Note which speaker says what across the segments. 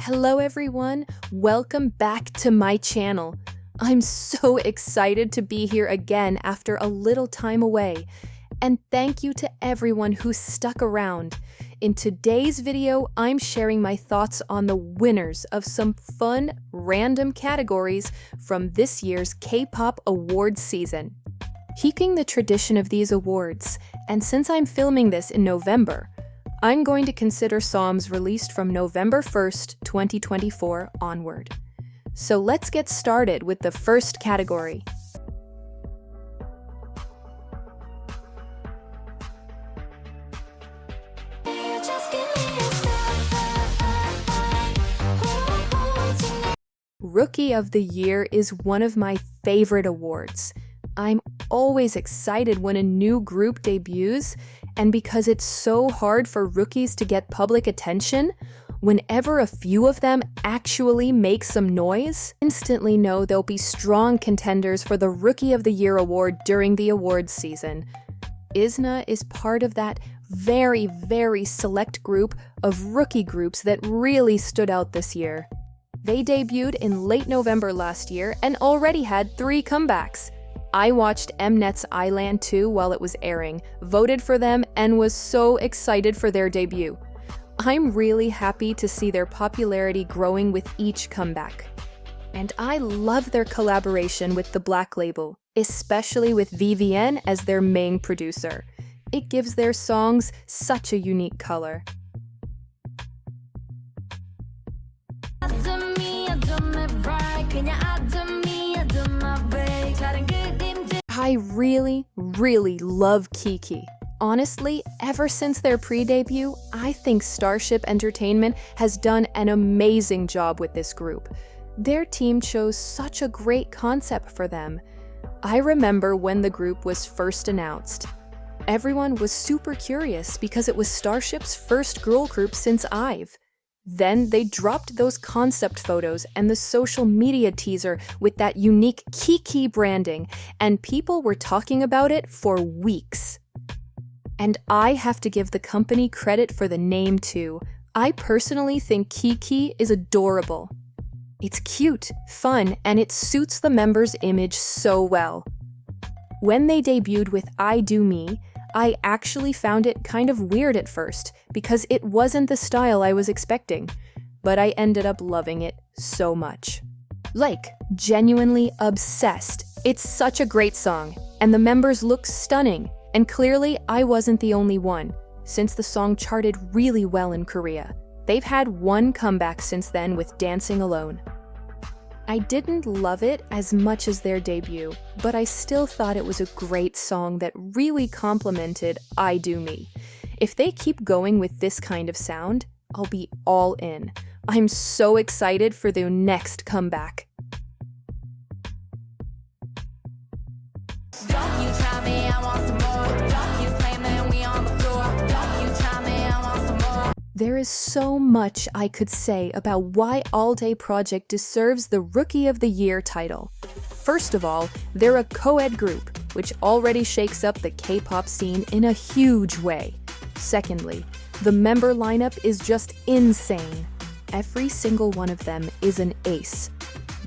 Speaker 1: Hello everyone, welcome back to my channel. I'm so excited to be here again after a little time away. And thank you to everyone who stuck around. In today's video, I'm sharing my thoughts on the winners of some fun, random categories from this year's K-pop awards season. Keeping the tradition of these awards, and since I'm filming this in November, I'm going to consider songs released from November 1st, 2024 onward. So let's get started with the first category. Rookie of the Year is one of my favorite awards. I'm always excited when a new group debuts, and because it's so hard for rookies to get public attention, whenever a few of them actually make some noise, instantly know they'll be strong contenders for the Rookie of the Year award during the awards season. ISNA is part of that very select group of rookie groups that really stood out this year. They debuted in late November last year and already had 3 comebacks. I watched Mnet's Island 2 while it was airing, voted for them, and was so excited for their debut. I'm really happy to see their popularity growing with each comeback. And I love their collaboration with the Black label, especially with VVN as their main producer. It gives their songs such a unique color. I really love Kiki. Honestly, ever since their pre-debut, I think Starship Entertainment has done an amazing job with this group. Their team chose such a great concept for them. I remember when the group was first announced. Everyone was super curious because it was Starship's first girl group since IVE. Then they dropped those concept photos and the social media teaser with that unique Kiki branding, and people were talking about it for weeks. And I have to give the company credit for the name too. I personally think Kiki is adorable. It's cute, fun, and it suits the members' image so well. When they debuted with I Do Me, I actually found it kind of weird at first because it wasn't the style I was expecting, but I ended up loving it so much. Like, genuinely obsessed. It's such a great song, and the members look stunning, and clearly I wasn't the only one, since the song charted really well in Korea. They've had 1 comeback since then with Dancing Alone. I didn't love it as much as their debut, but I still thought it was a great song that really complimented I Do Me. If they keep going with this kind of sound, I'll be all in. I'm so excited for their next comeback. There is so much I could say about why All Day Project deserves the Rookie of the Year title. First of all, they're a co-ed group, which already shakes up the K-pop scene in a huge way. Secondly, the member lineup is just insane. Every single one of them is an ace.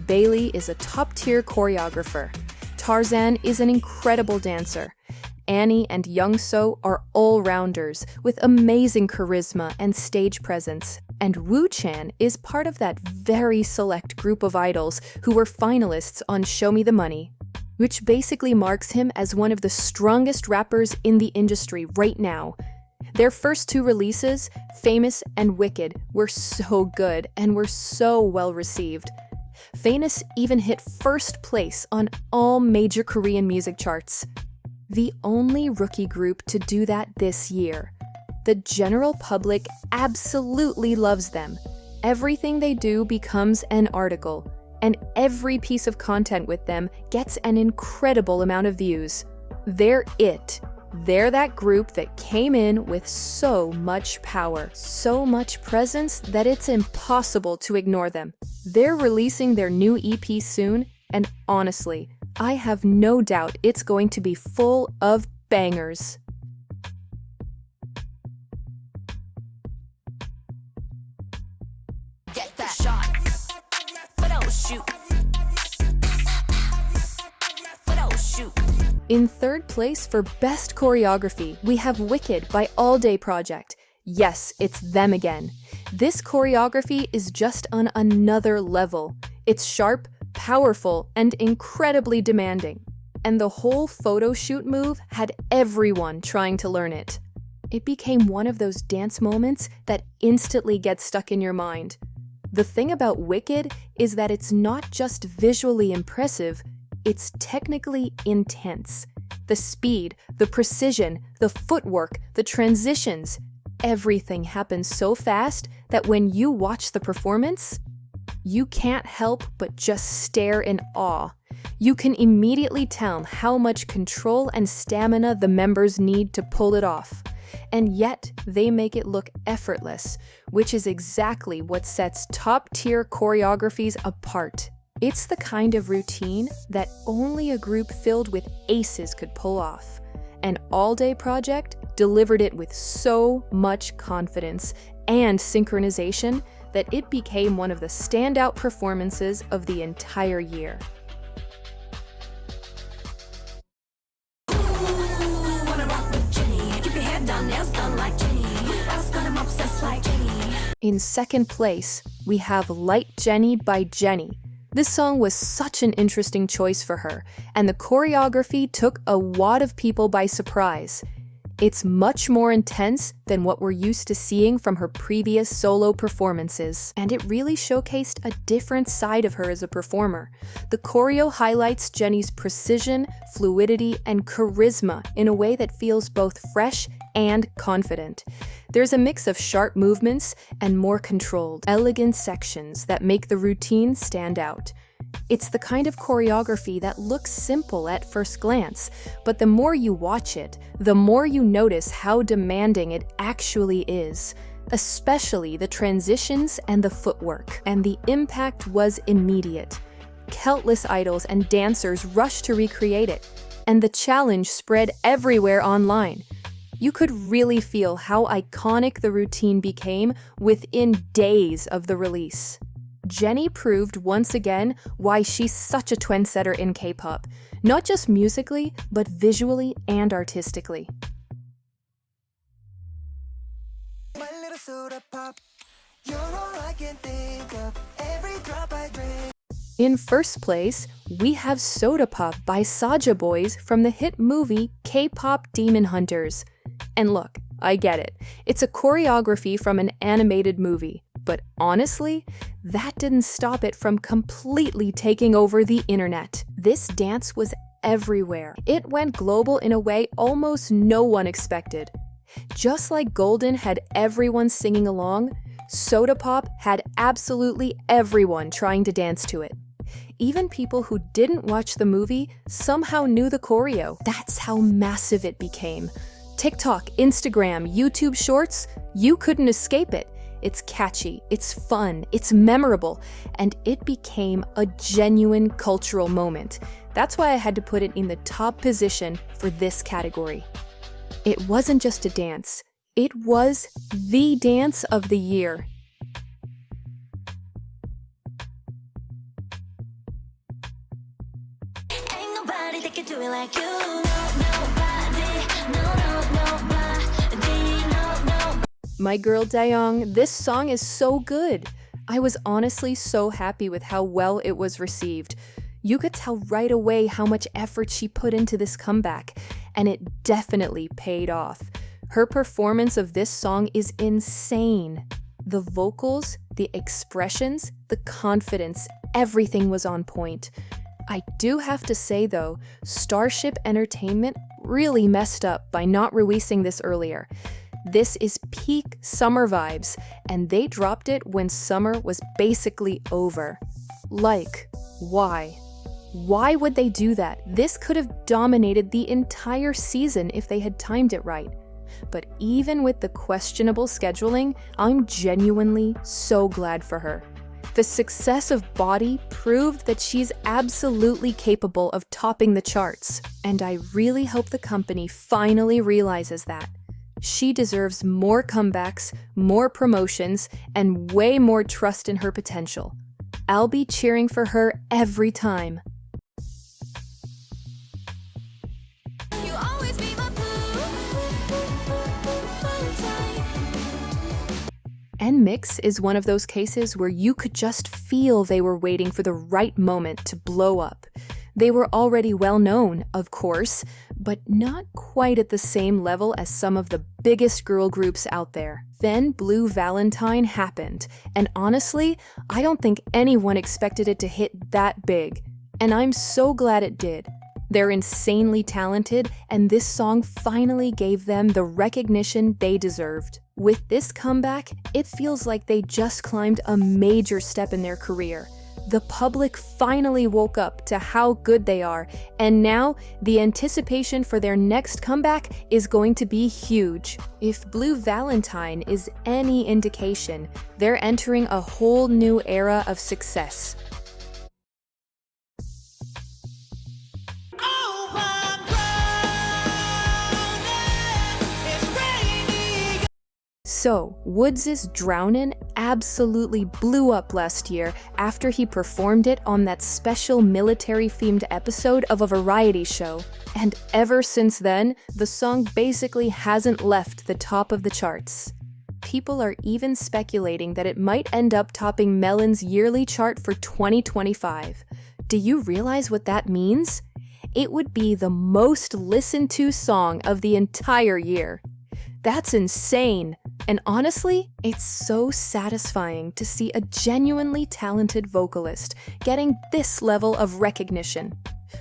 Speaker 1: Bailey is a top-tier choreographer. Tarzan is an incredible dancer. Annie and Youngso are all-rounders with amazing charisma and stage presence, and Woo Chan is part of that very select group of idols who were finalists on Show Me the Money, which basically marks him as one of the strongest rappers in the industry right now. Their first 2 releases, Famous and Wicked, were so good and were so well received. Famous even hit 1st place on all major Korean music charts. The only rookie group to do that this year. The general public absolutely loves them. Everything they do becomes an article, and every piece of content with them gets an incredible amount of views. They're it. They're that group that came in with so much power, so much presence that it's impossible to ignore them. They're releasing their new EP soon, and honestly, I have no doubt it's going to be full of bangers. Get that. In third place for Best Choreography, we have Wicked by All Day Project. Yes, it's them again. This choreography is just on another level. It's sharp, powerful, and incredibly demanding. And the whole photo shoot move had everyone trying to learn it. It became one of those dance moments that instantly gets stuck in your mind. The thing about Wicked is that it's not just visually impressive, it's technically intense. The speed, the precision, the footwork, the transitions, everything happens so fast that when you watch the performance, you can't help but just stare in awe. You can immediately tell how much control and stamina the members need to pull it off. And yet, they make it look effortless, which is exactly what sets top-tier choreographies apart. It's the kind of routine that only a group filled with aces could pull off. An all-day project delivered it with so much confidence and synchronization that it became one of the standout performances of the entire year. In second place, we have Light Jenny by Jenny. This song was such an interesting choice for her, and the choreography took a lot of people by surprise. It's much more intense than what we're used to seeing from her previous solo performances, and it really showcased a different side of her as a performer. The choreo highlights Jenny's precision, fluidity, and charisma in a way that feels both fresh and confident. There's a mix of sharp movements and more controlled, elegant sections that make the routine stand out. It's the kind of choreography that looks simple at first glance, but the more you watch it, the more you notice how demanding it actually is, especially the transitions and the footwork. And the impact was immediate. Countless idols and dancers rushed to recreate it, and the challenge spread everywhere online. You could really feel how iconic the routine became within days of the release. Jenny proved once again why she's such a trendsetter in K-pop, not just musically, but visually and artistically. In first place, we have Soda Pop by Saja Boys from the hit movie K-pop Demon Hunters. And look, I get it. It's a choreography from an animated movie. But honestly, that didn't stop it from completely taking over the internet. This dance was everywhere. It went global in a way almost no one expected. Just like Golden had everyone singing along, Soda Pop had absolutely everyone trying to dance to it. Even people who didn't watch the movie somehow knew the choreo. That's how massive it became. TikTok, Instagram, YouTube Shorts, you couldn't escape it. It's catchy, it's fun, it's memorable, and it became a genuine cultural moment. That's why I had to put it in the top position for this category. It wasn't just a dance, it was the dance of the year.
Speaker 2: Ain't nobody that can do it like you. Nobody.
Speaker 1: My girl Dayoung, this song is so good. I was honestly so happy with how well it was received. You could tell right away how much effort she put into this comeback, and it definitely paid off. Her performance of this song is insane. The vocals, the expressions, the confidence, everything was on point. I do have to say though, Starship Entertainment really messed up by not releasing this earlier. This is peak summer vibes, and they dropped it when summer was basically over. Like, why? Why would they do that? This could have dominated the entire season if they had timed it right. But even with the questionable scheduling, I'm genuinely so glad for her. The success of Body proved that she's absolutely capable of topping the charts, and I really hope the company finally realizes that. She deserves more comebacks, more promotions, and way more trust in her potential. I'll be cheering for her every time.
Speaker 2: You always be my Valentine.
Speaker 1: NMIXX is one of those cases where you could just feel they were waiting for the right moment to blow up. They were already well known, of course, but not quite at the same level as some of the biggest girl groups out there. Then Blue Valentine happened, and honestly, I don't think anyone expected it to hit that big. And I'm so glad it did. They're insanely talented, and this song finally gave them the recognition they deserved. With this comeback, it feels like they just climbed a major step in their career. The public finally woke up to how good they are, and now the anticipation for their next comeback is going to be huge. If Blue Valentine is any indication, they're entering a whole new era of success. So, Woods' Drownin' absolutely blew up last year after he performed it on that special military-themed episode of a variety show. And ever since then, the song basically hasn't left the top of the charts. People are even speculating that it might end up topping Melon's yearly chart for 2025. Do you realize what that means? It would be the most listened to song of the entire year. That's insane! And honestly, it's so satisfying to see a genuinely talented vocalist getting this level of recognition.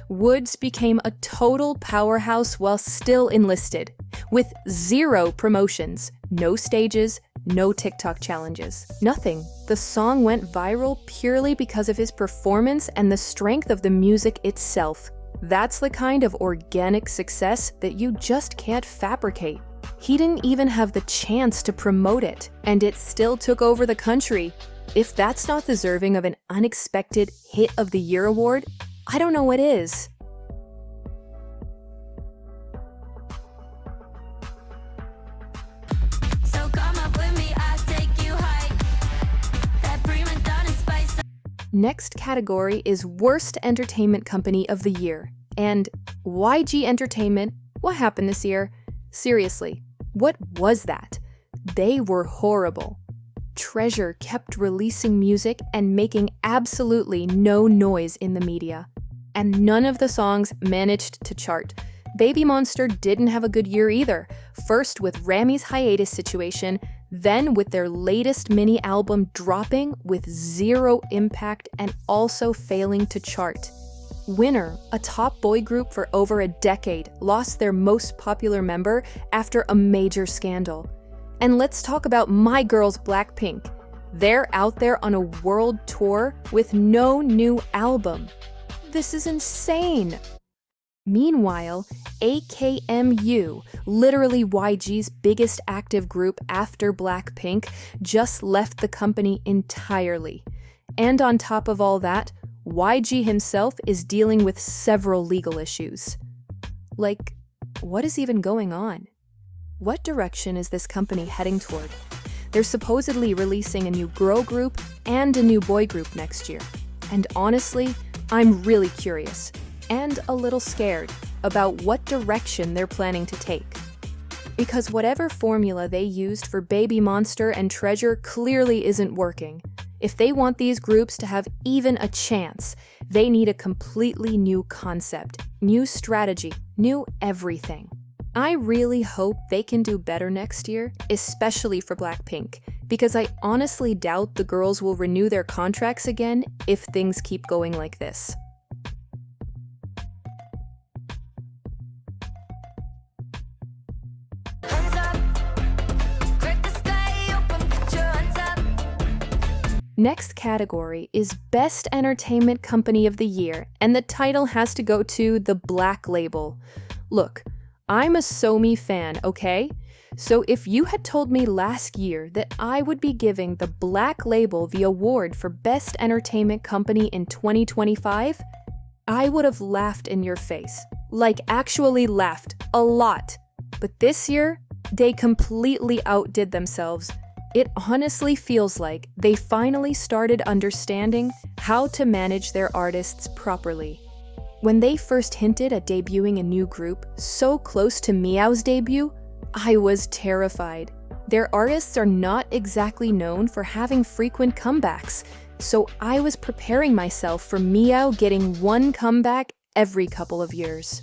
Speaker 1: Woods became a total powerhouse while still enlisted, with 0 promotions, no stages, no TikTok challenges, nothing. The song went viral purely because of his performance and the strength of the music itself. That's the kind of organic success that you just can't fabricate. He didn't even have the chance to promote it, and it still took over the country. If that's not deserving of an unexpected Hit of the Year award, I don't know what is.
Speaker 2: So come up with me, I'll take you high. That prima donna spice.
Speaker 1: Next category is Worst Entertainment Company of the Year. And YG Entertainment, what happened this year? Seriously, what was that? They were horrible. Treasure kept releasing music and making absolutely no noise in the media. And none of the songs managed to chart. Baby Monster didn't have a good year either, first with Rami's hiatus situation, then with their latest mini album dropping with 0 impact and also failing to chart. Winner, a top boy group for over a decade, lost their most popular member after a major scandal. And let's talk about my girls Blackpink. They're out there on a world tour with no new album. This is insane! Meanwhile, AKMU, literally YG's biggest active group after Blackpink, just left the company entirely. And on top of all that, YG himself is dealing with several legal issues. Like, what is even going on? What direction is this company heading toward? They're supposedly releasing a new girl group and a new boy group next year. And honestly, I'm really curious and a little scared about what direction they're planning to take. Because whatever formula they used for Baby Monster and Treasure clearly isn't working. If they want these groups to have even a chance, they need a completely new concept, new strategy, new everything. I really hope they can do better next year, especially for Blackpink, because I honestly doubt the girls will renew their contracts again if things keep going like this. Next category is Best Entertainment Company of the Year, and the title has to go to the Black Label. Look, I'm a SoMe fan, okay? So if you had told me last year that I would be giving the Black Label the award for Best Entertainment Company in 2025, I would have laughed in your face. Like, actually laughed. A lot. But this year, they completely outdid themselves. It honestly feels like they finally started understanding how to manage their artists properly. When they first hinted at debuting a new group so close to Meow's debut, I was terrified. Their artists are not exactly known for having frequent comebacks, so I was preparing myself for Meow getting one comeback every couple of years.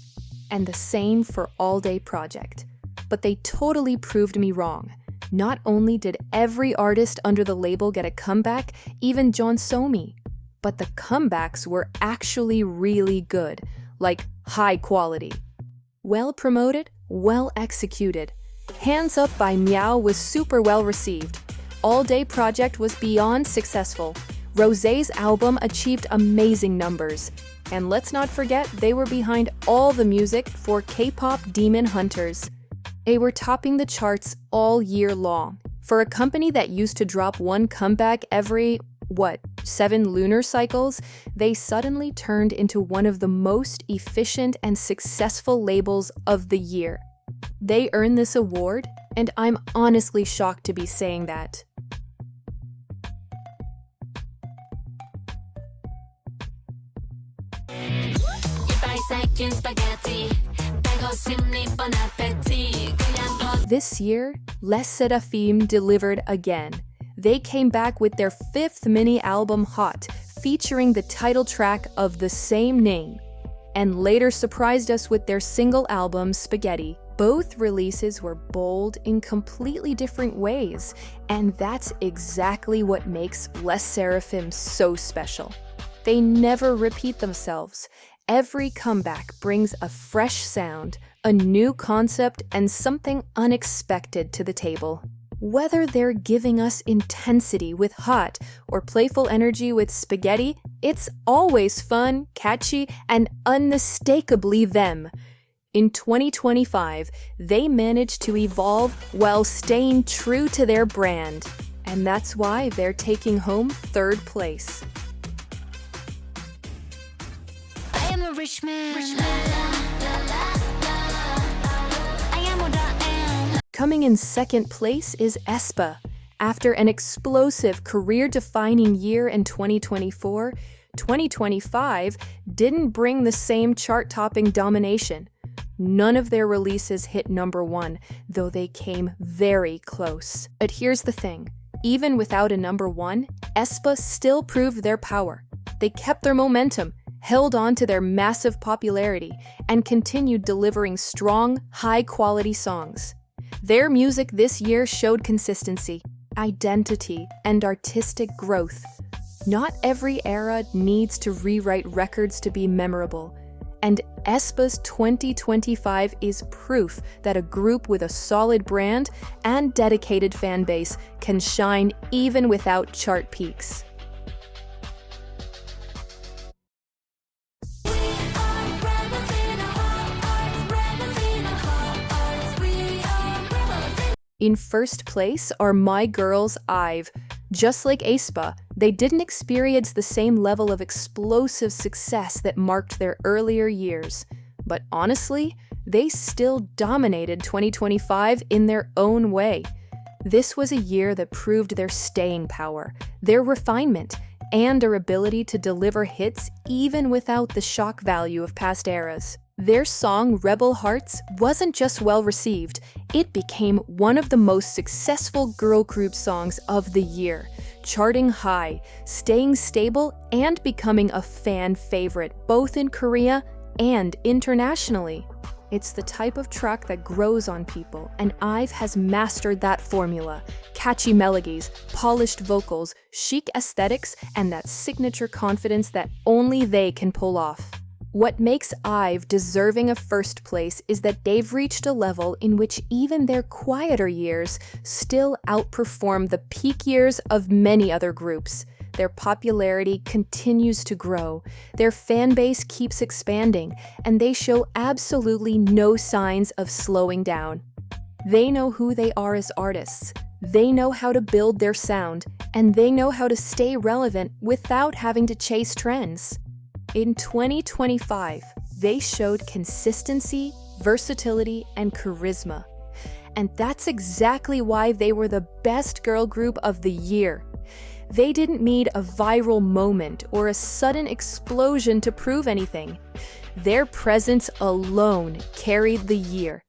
Speaker 1: And the same for All Day Project. But they totally proved me wrong. Not only did every artist under the label get a comeback, even John Somi, but the comebacks were actually really good, like high quality. Well promoted, well executed. Hands Up by Meow was super well received. All Day Project was beyond successful. Rosé's album achieved amazing numbers. And let's not forget, they were behind all the music for K-pop Demon Hunters. They were topping the charts all year long. For a company that used to drop one comeback every, 7 lunar cycles, they suddenly turned into one of the most efficient and successful labels of the year. They earned this award, and I'm honestly shocked to be saying that. This year, Les Seraphim delivered again. They came back with their 5th mini-album Hot, featuring the title track of the same name, and later surprised us with their single album Spaghetti. Both releases were bold in completely different ways, and that's exactly what makes Les Seraphim so special. They never repeat themselves. Every comeback brings a fresh sound, a new concept, and something unexpected to the table. Whether they're giving us intensity with Hot or playful energy with Spaghetti, it's always fun, catchy, and unmistakably them. In 2025, they managed to evolve while staying true to their brand, and that's why they're taking home 3rd place.
Speaker 2: I am a rich man. I am what I am.
Speaker 1: Coming in 2nd place is aespa. After an explosive, career-defining year in 2024, 2025 didn't bring the same chart-topping domination. None of their releases hit #1, though they came very close. But here's the thing. Even without a #1, aespa still proved their power. They kept their momentum, held on to their massive popularity, and continued delivering strong, high-quality songs. Their music this year showed consistency, identity, and artistic growth. Not every era needs to rewrite records to be memorable, and aespa's 2025 is proof that a group with a solid brand and dedicated fan base can shine even without chart peaks. In 1st place are My Girls IVE. Just like aespa, they didn't experience the same level of explosive success that marked their earlier years. But honestly, they still dominated 2025 in their own way. This was a year that proved their staying power, their refinement, and their ability to deliver hits even without the shock value of past eras. Their song Rebel Hearts wasn't just well received, it became one of the most successful girl group songs of the year, charting high, staying stable, and becoming a fan favorite both in Korea and internationally. It's the type of track that grows on people, and IVE has mastered that formula. Catchy melodies, polished vocals, chic aesthetics, and that signature confidence that only they can pull off. What makes IVE deserving of 1st place is that they've reached a level in which even their quieter years still outperform the peak years of many other groups. Their popularity continues to grow, their fan base keeps expanding, and they show absolutely no signs of slowing down. They know who they are as artists, they know how to build their sound, and they know how to stay relevant without having to chase trends. In 2025, they showed consistency, versatility, and charisma. and that's exactly why they were the best girl group of the year. They didn't need a viral moment or a sudden explosion to prove anything. Their presence alone carried the year.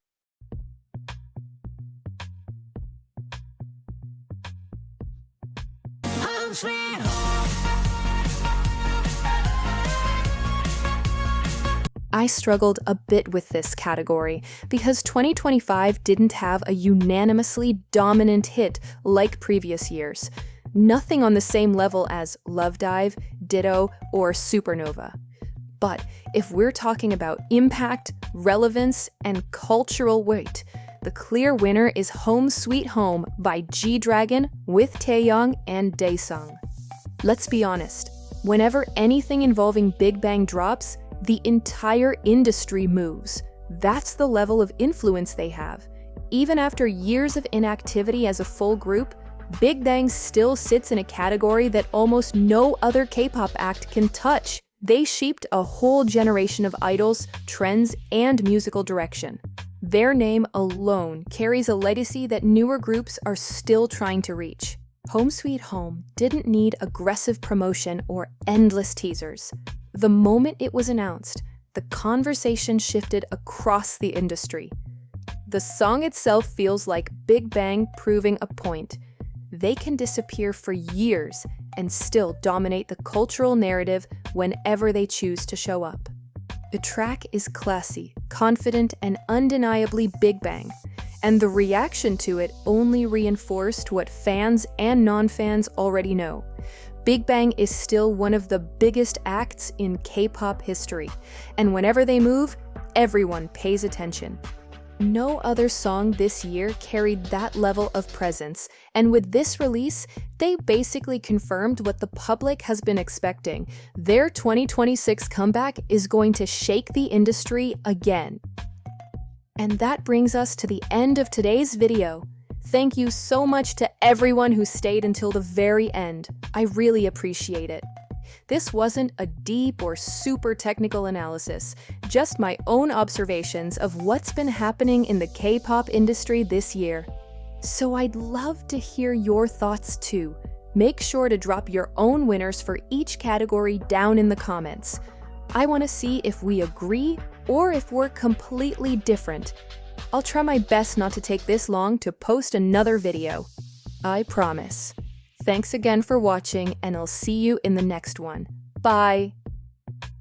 Speaker 1: I struggled a bit with this category because 2025 didn't have a unanimously dominant hit like previous years. Nothing on the same level as Love Dive, Ditto, or Supernova. But if we're talking about impact, relevance, and cultural weight, the clear winner is Home Sweet Home by G-Dragon with Taeyong and Daesung. Let's be honest, whenever anything involving Big Bang drops, the entire industry moves. That's the level of influence they have. Even after years of inactivity as a full group, Big Bang still sits in a category that almost no other K-pop act can touch. They shaped a whole generation of idols, trends, and musical direction. Their name alone carries a legacy that newer groups are still trying to reach. Home Sweet Home didn't need aggressive promotion or endless teasers. The moment it was announced, the conversation shifted across the industry. The song itself feels like Big Bang proving a point. They can disappear for years and still dominate the cultural narrative whenever they choose to show up. The track is classy, confident, and undeniably Big Bang, and the reaction to it only reinforced what fans and non-fans already know. Big Bang is still one of the biggest acts in K-pop history, and whenever they move, everyone pays attention. No other song this year carried that level of presence, and with this release, they basically confirmed what the public has been expecting. Their 2026 comeback is going to shake the industry again. And that brings us to the end of today's video. Thank you so much to everyone who stayed until the very end. I really appreciate it. This wasn't a deep or super technical analysis, just my own observations of what's been happening in the K-pop industry this year. So I'd love to hear your thoughts too. Make sure to drop your own winners for each category down in the comments. I want to see if we agree or if we're completely different. I'll try my best not to take this long to post another video. I promise. Thanks again for watching, and I'll see you in the next one. Bye!